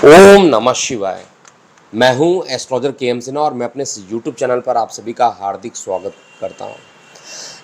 ओम नमः शिवाय। मैं हूं एस्ट्रोलॉजर के.एम. सिन्हा और मैं अपने यूट्यूब चैनल पर आप सभी का हार्दिक स्वागत करता हूं।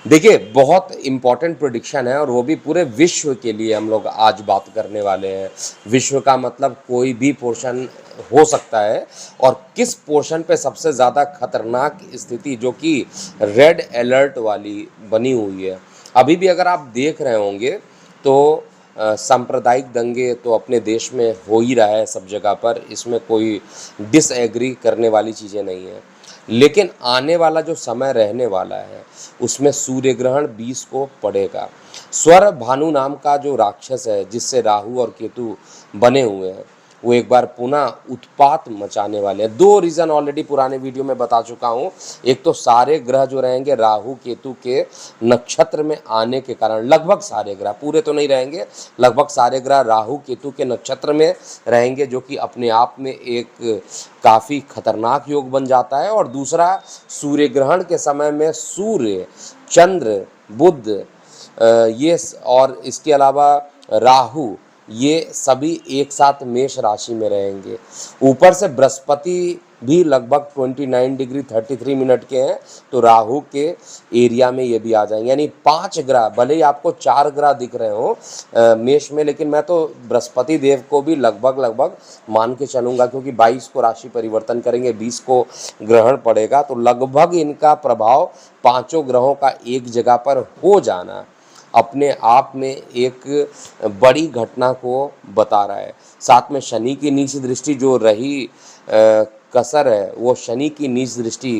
देखिए, बहुत इंपॉर्टेंट प्रेडिक्शन है और वो भी पूरे विश्व के लिए हम लोग आज बात करने वाले हैं। विश्व का मतलब कोई भी पोर्शन हो सकता है और किस पोर्शन पे सबसे ज़्यादा खतरनाक स्थिति जो कि रेड अलर्ट वाली बनी हुई है। अभी भी अगर आप देख रहे होंगे तो सांप्रदायिक दंगे तो अपने देश में हो ही रहा है सब जगह पर, इसमें कोई डिसएग्री करने वाली चीज़ें नहीं है। लेकिन आने वाला जो समय रहने वाला है उसमें सूर्य ग्रहण 20 को पड़ेगा। स्वर भानु नाम का जो राक्षस है जिससे राहु और केतु बने हुए हैं वो एक बार पुनः उत्पात मचाने वाले हैं। दो रीज़न ऑलरेडी पुराने वीडियो में बता चुका हूँ। एक तो सारे ग्रह जो रहेंगे राहु केतु के नक्षत्र में आने के कारण, लगभग सारे ग्रह, पूरे तो नहीं रहेंगे, लगभग सारे ग्रह राहु केतु के नक्षत्र में रहेंगे जो कि अपने आप में एक काफ़ी खतरनाक योग बन जाता है। और दूसरा, सूर्य ग्रहण के समय में सूर्य, चंद्र, बुध ये और इसके अलावा राहु, ये सभी एक साथ मेष राशि में रहेंगे। ऊपर से बृहस्पति भी लगभग 29 डिग्री 33 मिनट के हैं तो राहु के एरिया में ये भी आ जाएंगे। यानी 5 ग्रह, भले ही आपको 4 ग्रह दिख रहे हो मेष में, लेकिन मैं तो बृहस्पति देव को भी लगभग मान के चलूँगा क्योंकि 22 को राशि परिवर्तन करेंगे, 20 को ग्रहण पड़ेगा, तो लगभग इनका प्रभाव पाँचों ग्रहों का एक जगह पर हो जाना अपने आप में एक बड़ी घटना को बता रहा है। साथ में शनि की नीच दृष्टि जो रही कसर है वो शनि की नीच दृष्टि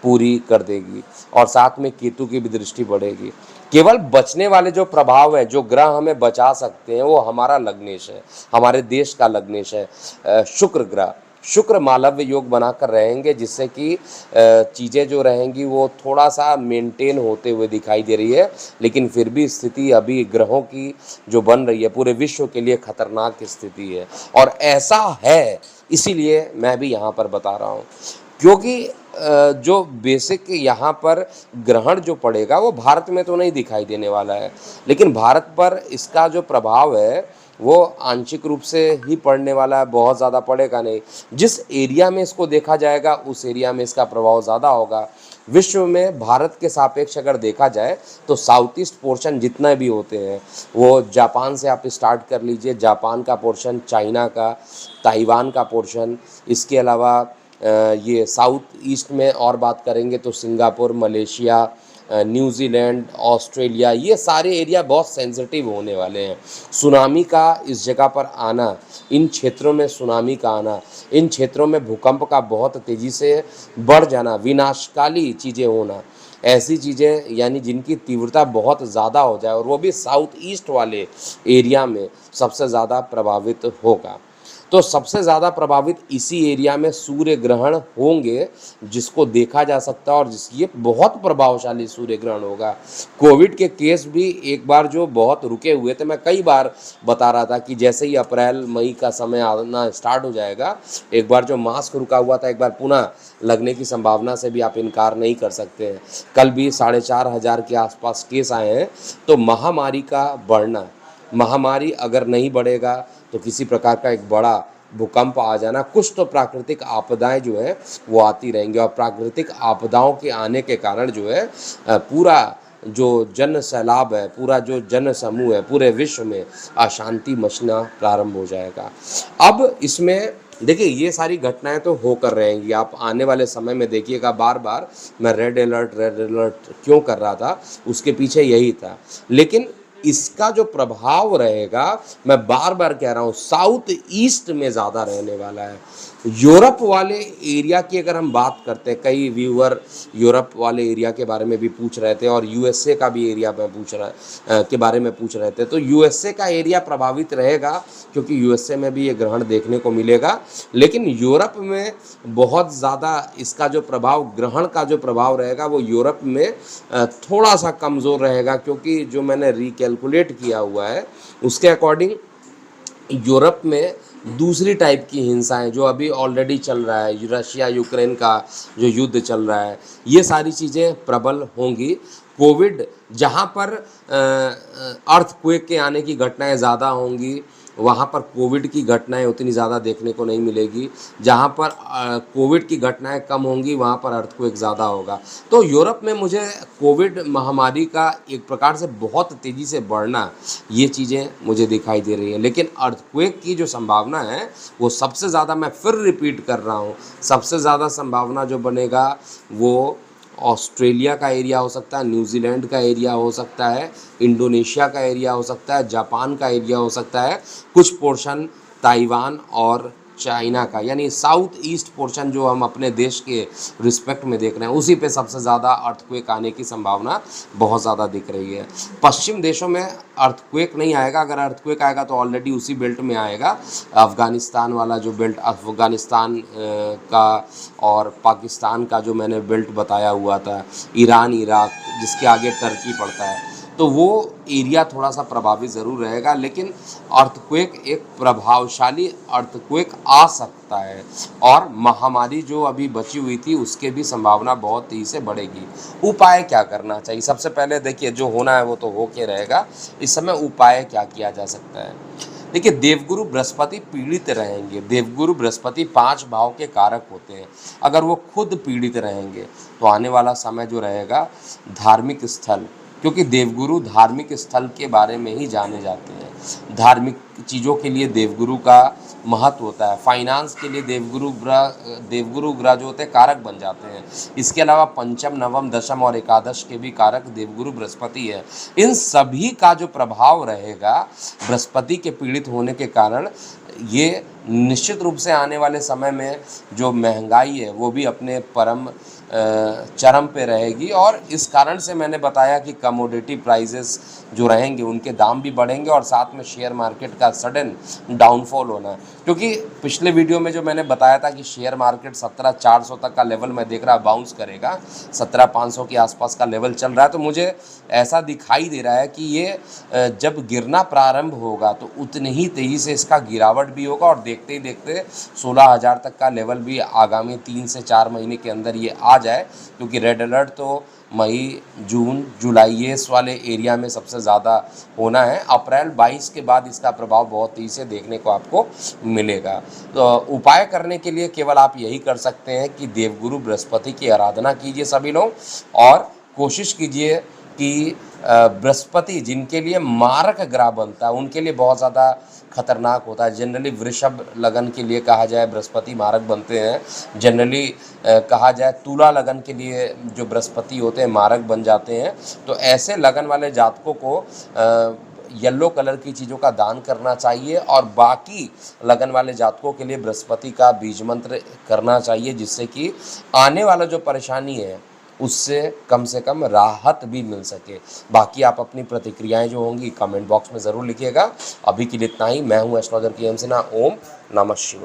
पूरी कर देगी और साथ में केतु की भी दृष्टि बढ़ेगी। केवल बचने वाले जो प्रभाव है, जो ग्रह हमें बचा सकते हैं, वो हमारा लग्नेश है, हमारे देश का लग्नेश है शुक्र ग्रह। शुक्र मालव्य योग बनाकर रहेंगे जिससे कि चीज़ें जो रहेंगी वो थोड़ा सा मेंटेन होते हुए दिखाई दे रही है। लेकिन फिर भी स्थिति अभी ग्रहों की जो बन रही है पूरे विश्व के लिए खतरनाक स्थिति है और ऐसा है इसीलिए मैं भी यहाँ पर बता रहा हूँ क्योंकि जो बेसिक यहाँ पर ग्रहण जो पड़ेगा वो भारत में तो नहीं दिखाई देने वाला है, लेकिन भारत पर इसका जो प्रभाव है वो आंशिक रूप से ही पड़ने वाला है, बहुत ज़्यादा पड़ेगा नहीं। जिस एरिया में इसको देखा जाएगा उस एरिया में इसका प्रभाव ज़्यादा होगा। विश्व में भारत के सापेक्ष अगर देखा जाए तो साउथ ईस्ट पोर्शन जितने भी होते हैं वो जापान से आप स्टार्ट कर लीजिए, जापान का पोर्शन, चाइना का, ताइवान का पोर्शन, इसके अलावा ये साउथ ईस्ट में और बात करेंगे तो सिंगापुर, मलेशिया, न्यूजीलैंड, ऑस्ट्रेलिया, ये सारे एरिया बहुत सेंसिटिव होने वाले हैं। सुनामी का इस जगह पर आना, इन क्षेत्रों में सुनामी का आना, इन क्षेत्रों में भूकंप का बहुत तेज़ी से बढ़ जाना, विनाशकाली चीज़ें होना, ऐसी चीज़ें यानी जिनकी तीव्रता बहुत ज़्यादा हो जाए और वो भी साउथ ईस्ट वाले एरिया में सबसे ज़्यादा प्रभावित होगा। तो सबसे ज़्यादा प्रभावित इसी एरिया में सूर्य ग्रहण होंगे जिसको देखा जा सकता है और ये बहुत प्रभावशाली सूर्य ग्रहण होगा। कोविड के केस भी एक बार जो बहुत रुके हुए थे, मैं कई बार बता रहा था कि जैसे ही अप्रैल मई का समय आना स्टार्ट हो जाएगा, एक बार जो मास्क रुका हुआ था एक बार पुनः लगने की संभावना से भी आप इनकार नहीं कर सकते हैं। कल भी 4,500 के आसपास केस आए हैं। तो महामारी का बढ़ना, महामारी अगर नहीं बढ़ेगा तो किसी प्रकार का एक बड़ा भूकंप आ जाना, कुछ तो प्राकृतिक आपदाएं जो है वो आती रहेंगी और प्राकृतिक आपदाओं के आने के कारण जो है पूरा जो जन सैलाब है, पूरा जो जन समूह है, पूरे विश्व में अशांति मचना प्रारंभ हो जाएगा। अब इसमें देखिए ये सारी घटनाएं तो होकर रहेंगी, आप आने वाले समय में देखिएगा। बार बार मैं रेड अलर्ट क्यों कर रहा था, उसके पीछे यही था। लेकिन इसका जो प्रभाव रहेगा, मैं बार बार कह रहा हूँ, साउथ ईस्ट में ज़्यादा रहने वाला है। यूरोप वाले एरिया की अगर हम बात करते हैं, कई व्यूअर यूरोप वाले एरिया के बारे में भी पूछ रहे थे और यूएसए का भी एरिया में के बारे में पूछ रहे थे। तो यूएसए का एरिया प्रभावित रहेगा क्योंकि यूएसए में भी ये ग्रहण देखने को मिलेगा, लेकिन यूरोप में बहुत ज़्यादा इसका जो प्रभाव, ग्रहण का जो प्रभाव रहेगा वो यूरोप में थोड़ा सा कमज़ोर रहेगा, क्योंकि जो मैंने रिकैलकुलेट किया हुआ है उसके अकॉर्डिंग यूरोप में दूसरी टाइप की हिंसाएं जो अभी ऑलरेडी चल रहा है, रशिया यूक्रेन का जो युद्ध चल रहा है, ये सारी चीज़ें प्रबल होंगी। कोविड जहाँ पर अर्थक्वेक के आने की घटनाएं ज़्यादा होंगी, वहाँ पर कोविड की घटनाएं उतनी ज़्यादा देखने को नहीं मिलेगी। जहाँ पर कोविड की घटनाएं कम होंगी वहाँ पर अर्थक्वेक ज़्यादा होगा। तो यूरोप में मुझे कोविड महामारी का एक प्रकार से बहुत तेज़ी से बढ़ना, ये चीज़ें मुझे दिखाई दे रही हैं। लेकिन अर्थक्वेक की जो संभावना है वो सबसे ज़्यादा, मैं फिर रिपीट कर रहा हूँ, सबसे ज़्यादा संभावना जो बनेगा वो ऑस्ट्रेलिया का एरिया हो सकता है, न्यूजीलैंड का एरिया हो सकता है, इंडोनेशिया का एरिया हो सकता है, जापान का एरिया हो सकता है, कुछ पोर्शन ताइवान और चाइना का, यानी साउथ ईस्ट पोर्शन जो हम अपने देश के रिस्पेक्ट में देख रहे हैं, उसी पे सबसे ज़्यादा अर्थक्वेक आने की संभावना बहुत ज़्यादा दिख रही है। पश्चिम देशों में अर्थक्वेक नहीं आएगा, अगर अर्थक्वेक आएगा तो ऑलरेडी उसी बेल्ट में आएगा, अफ़गानिस्तान वाला जो बेल्ट, अफ़गानिस्तान का और पाकिस्तान का जो मैंने बेल्ट बताया हुआ था, ईरान, इराक, जिसके आगे टर्की पड़ता है, तो वो एरिया थोड़ा सा प्रभावित ज़रूर रहेगा। लेकिन अर्थक्वेक, एक प्रभावशाली अर्थक्वेक आ सकता है और महामारी जो अभी बची हुई थी उसके भी संभावना बहुत तेज़ी से बढ़ेगी। उपाय क्या करना चाहिए? सबसे पहले देखिए, जो होना है वो तो हो के रहेगा। इस समय उपाय क्या किया जा सकता है? देखिए, देवगुरु बृहस्पति पीड़ित रहेंगे। देवगुरु बृहस्पति 5 भाव के कारक होते हैं। अगर वो खुद पीड़ित रहेंगे तो आने वाला समय जो रहेगा, धार्मिक स्थल, क्योंकि देवगुरु धार्मिक स्थल के बारे में ही जाने जाते हैं, धार्मिक चीज़ों के लिए देवगुरु का महत्व होता है। फाइनेंस के लिए देवगुरु ग्रह जो होते हैं कारक बन जाते हैं। इसके अलावा पंचम, नवम, दशम और एकादश के भी कारक देवगुरु बृहस्पति है। इन सभी का जो प्रभाव रहेगा बृहस्पति के पीड़ित होने के कारण, ये निश्चित रूप से आने वाले समय में जो महंगाई है वो भी अपने चरम पे रहेगी। और इस कारण से मैंने बताया कि कमोडिटी प्राइसेस जो रहेंगे उनके दाम भी बढ़ेंगे और साथ में शेयर मार्केट का सडन डाउनफॉल होना है। क्योंकि पिछले वीडियो में जो मैंने बताया था कि शेयर मार्केट 17,400 तक का लेवल मैं देख रहा बाउंस करेगा, 17,500 के आसपास का लेवल चल रहा है, तो मुझे ऐसा दिखाई दे रहा है कि ये जब गिरना प्रारंभ होगा तो उतनी ही तेज़ी से इसका गिरावट भी होगा और देखते ही देखते 16,000 तक का लेवल भी आगामी 3 से 4 महीने के अंदर ये आ जाए। क्योंकि रेड अलर्ट तो मई, जून, जुलाई, ये इस वाले एरिया में सबसे ज़्यादा होना है। अप्रैल 22 के बाद इसका प्रभाव बहुत तेज़ी से देखने को आपको मिलेगा। तो उपाय करने के लिए केवल आप यही कर सकते हैं कि देवगुरु बृहस्पति की आराधना कीजिए सभी लोग, और कोशिश कीजिए कि बृहस्पति जिनके लिए मारक ग्रह बनता है उनके लिए बहुत ज़्यादा खतरनाक होता है। जनरली वृषभ लगन के लिए कहा जाए बृहस्पति मारक बनते हैं, जनरली कहा जाए तुला लगन के लिए जो बृहस्पति होते हैं मारक बन जाते हैं। तो ऐसे लगन वाले जातकों को येलो कलर की चीज़ों का दान करना चाहिए और बाकी लगन वाले जातकों के लिए बृहस्पति का बीज मंत्र करना चाहिए, जिससे कि आने वाला जो परेशानी है उससे कम से कम राहत भी मिल सके। बाकी आप अपनी प्रतिक्रियाएं जो होंगी कमेंट बॉक्स में ज़रूर लिखिएगा। अभी के लिए इतना ही। मैं हूं एस्ट्रोलॉजर KM सिन्हा। ओम नमः शिवाय।